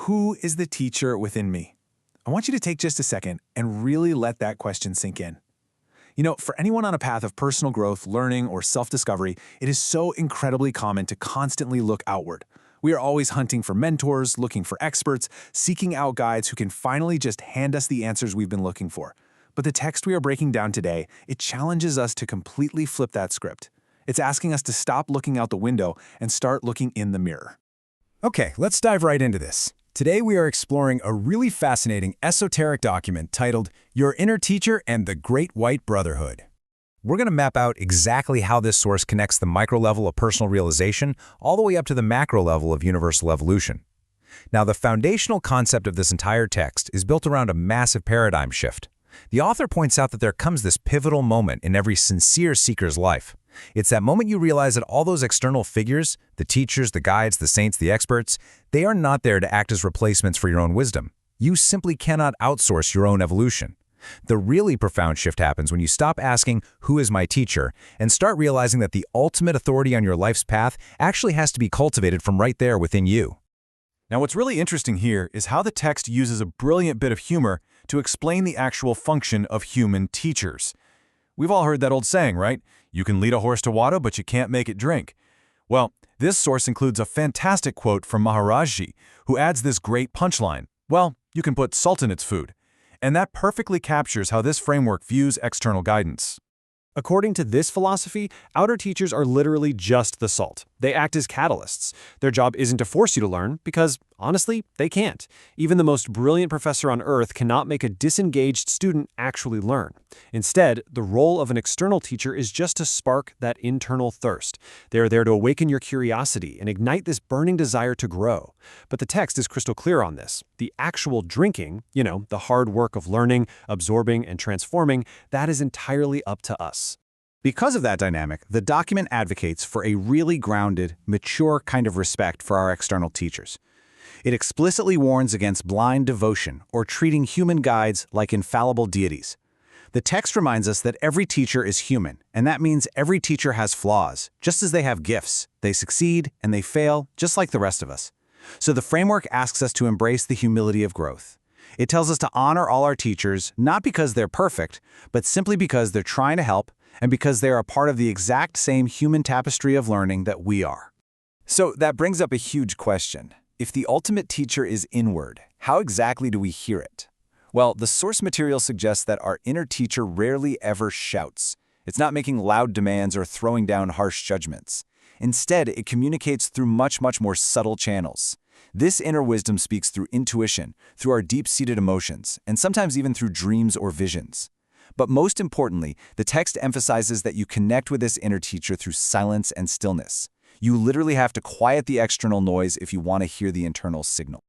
Who is the teacher within me? I want you to take just a second and really let that question sink in. For anyone on a path of personal growth, learning, or self-discovery, it is so incredibly common to constantly look outward. We are always hunting for mentors, looking for experts, seeking out guides who can finally just hand us the answers we've been looking for. But the text we are breaking down today, it challenges us to completely flip that script. It's asking us to stop looking out the window and start looking in the mirror. Okay, let's dive right into this. Today we are exploring a really fascinating esoteric document titled Your Inner Teacher and the Great White Brotherhood. We're going to map out exactly how this source connects the micro level of personal realization all the way up to the macro level of universal evolution. Now, the foundational concept of this entire text is built around a massive paradigm shift. The author points out that there comes this pivotal moment in every sincere seeker's life. It's that moment you realize that all those external figures, the teachers, the guides, the saints, the experts, they are not there to act as replacements for your own wisdom. You simply cannot outsource your own evolution. The really profound shift happens when you stop asking, "Who is my teacher?" and start realizing that the ultimate authority on your life's path actually has to be cultivated from right there within you. Now, what's really interesting here is how the text uses a brilliant bit of humor to explain the actual function of human teachers. We've all heard that old saying, right? You can lead a horse to water, but you can't make it drink. Well, this source includes a fantastic quote from Maharajji, who adds this great punchline. Well, you can put salt in its food. And that perfectly captures how this framework views external guidance. According to this philosophy, outer teachers are literally just the salt. They act as catalysts. Their job isn't to force you to learn, because, honestly, they can't. Even the most brilliant professor on earth cannot make a disengaged student actually learn. Instead, the role of an external teacher is just to spark that internal thirst. They are there to awaken your curiosity and ignite this burning desire to grow. But the text is crystal clear on this. The actual drinking, the hard work of learning, absorbing, and transforming, that is entirely up to us. Because of that dynamic, the document advocates for a really grounded, mature kind of respect for our external teachers. It explicitly warns against blind devotion or treating human guides like infallible deities. The text reminds us that every teacher is human, and that means every teacher has flaws, just as they have gifts. They succeed and they fail, just like the rest of us. So the framework asks us to embrace the humility of growth. It tells us to honor all our teachers, not because they're perfect, but simply because they're trying to help, and because they are a part of the exact same human tapestry of learning that we are. So that brings up a huge question. If the ultimate teacher is inward, how exactly do we hear it? Well, the source material suggests that our inner teacher rarely ever shouts. It's not making loud demands or throwing down harsh judgments. Instead, it communicates through much more subtle channels. This inner wisdom speaks through intuition, through our deep-seated emotions, and sometimes even through dreams or visions. But most importantly, the text emphasizes that you connect with this inner teacher through silence and stillness. You literally have to quiet the external noise if you want to hear the internal signal.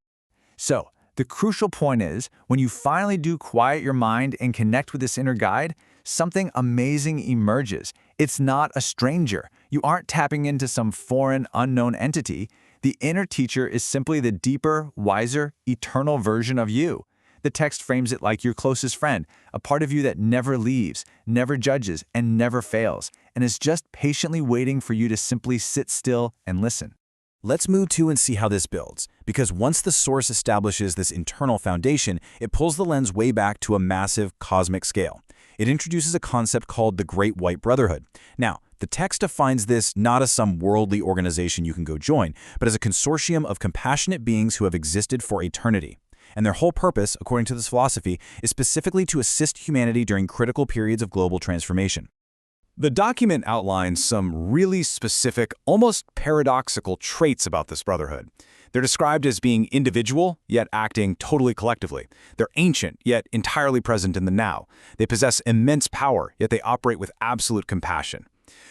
So, the crucial point is, when you finally do quiet your mind and connect with this inner guide, something amazing emerges. It's not a stranger. You aren't tapping into some foreign, unknown entity. The inner teacher is simply the deeper, wiser, eternal version of you. The text frames it like your closest friend, a part of you that never leaves, never judges, and never fails, and is just patiently waiting for you to simply sit still and listen. Let's move to and see how this builds, because once the source establishes this internal foundation, it pulls the lens way back to a massive cosmic scale. It introduces a concept called the Great White Brotherhood. Now, the text defines this not as some worldly organization you can go join, but as a consortium of compassionate beings who have existed for eternity. And their whole purpose, according to this philosophy, is specifically to assist humanity during critical periods of global transformation. The document outlines some really specific, almost paradoxical traits about this brotherhood. They're described as being individual, yet acting totally collectively. They're ancient, yet entirely present in the now. They possess immense power, yet they operate with absolute compassion.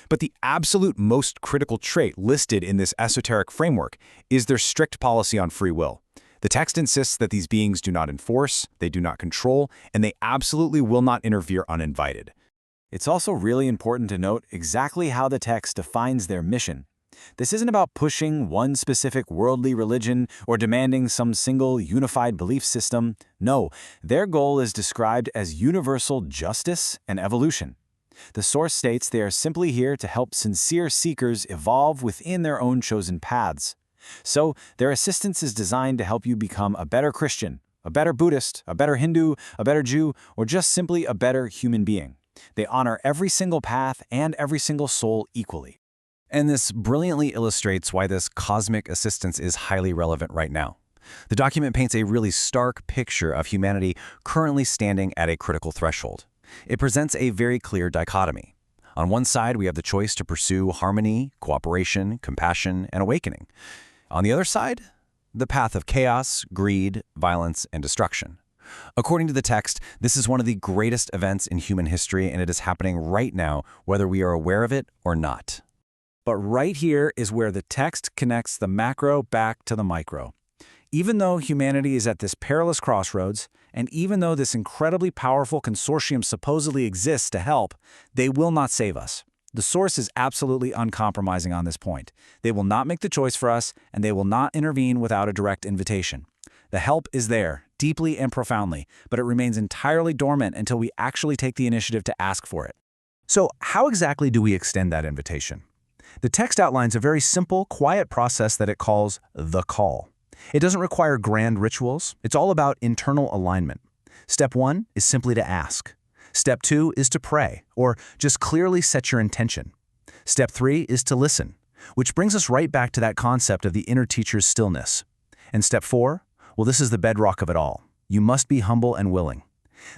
But the absolute most critical trait listed in this esoteric framework is their strict policy on free will. The text insists that these beings do not enforce, they do not control, and they absolutely will not interfere uninvited. It's also really important to note exactly how the text defines their mission. This isn't about pushing one specific worldly religion or demanding some single unified belief system. No, their goal is described as universal justice and evolution. The source states they are simply here to help sincere seekers evolve within their own chosen paths. So, their assistance is designed to help you become a better Christian, a better Buddhist, a better Hindu, a better Jew, or just simply a better human being. They honor every single path and every single soul equally. And this brilliantly illustrates why this cosmic assistance is highly relevant right now. The document paints a really stark picture of humanity currently standing at a critical threshold. It presents a very clear dichotomy. On one side, we have the choice to pursue harmony, cooperation, compassion, and awakening. On the other side, the path of chaos, greed, violence, and destruction. According to the text, this is one of the greatest events in human history, and it is happening right now, whether we are aware of it or not. But right here is where the text connects the macro back to the micro. Even though humanity is at this perilous crossroads, and even though this incredibly powerful consortium supposedly exists to help, they will not save us. The source is absolutely uncompromising on this point. They will not make the choice for us, and they will not intervene without a direct invitation. The help is there, deeply and profoundly, but it remains entirely dormant until we actually take the initiative to ask for it. So how exactly do we extend that invitation? The text outlines a very simple, quiet process that it calls the call. It doesn't require grand rituals. It's all about internal alignment. Step 1 is simply to ask. Step 2 is to pray, or just clearly set your intention. Step 3 is to listen, which brings us right back to that concept of the inner teacher's stillness. And step 4, well, this is the bedrock of it all. You must be humble and willing.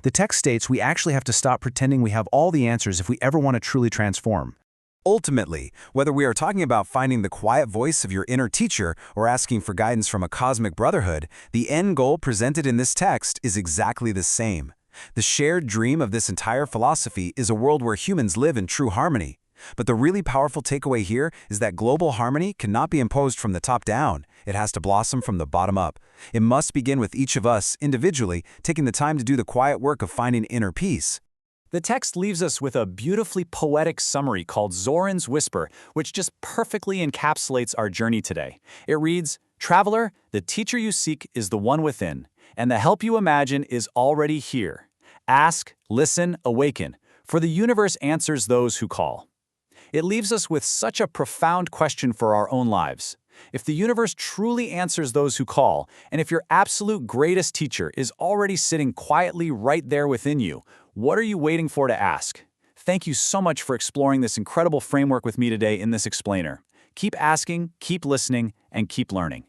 The text states we actually have to stop pretending we have all the answers if we ever want to truly transform. Ultimately, whether we are talking about finding the quiet voice of your inner teacher or asking for guidance from a cosmic brotherhood, the end goal presented in this text is exactly the same. The shared dream of this entire philosophy is a world where humans live in true harmony. But the really powerful takeaway here is that global harmony cannot be imposed from the top down. It has to blossom from the bottom up. It must begin with each of us, individually, taking the time to do the quiet work of finding inner peace. The text leaves us with a beautifully poetic summary called Zoran's Whisper, which just perfectly encapsulates our journey today. It reads, "Traveler, the teacher you seek is the one within, and the help you imagine is already here. Ask, listen, awaken, for the universe answers those who call." It leaves us with such a profound question for our own lives. If the universe truly answers those who call, and if your absolute greatest teacher is already sitting quietly right there within you, what are you waiting for to ask? Thank you so much for exploring this incredible framework with me today in this explainer. Keep asking, keep listening, and keep learning.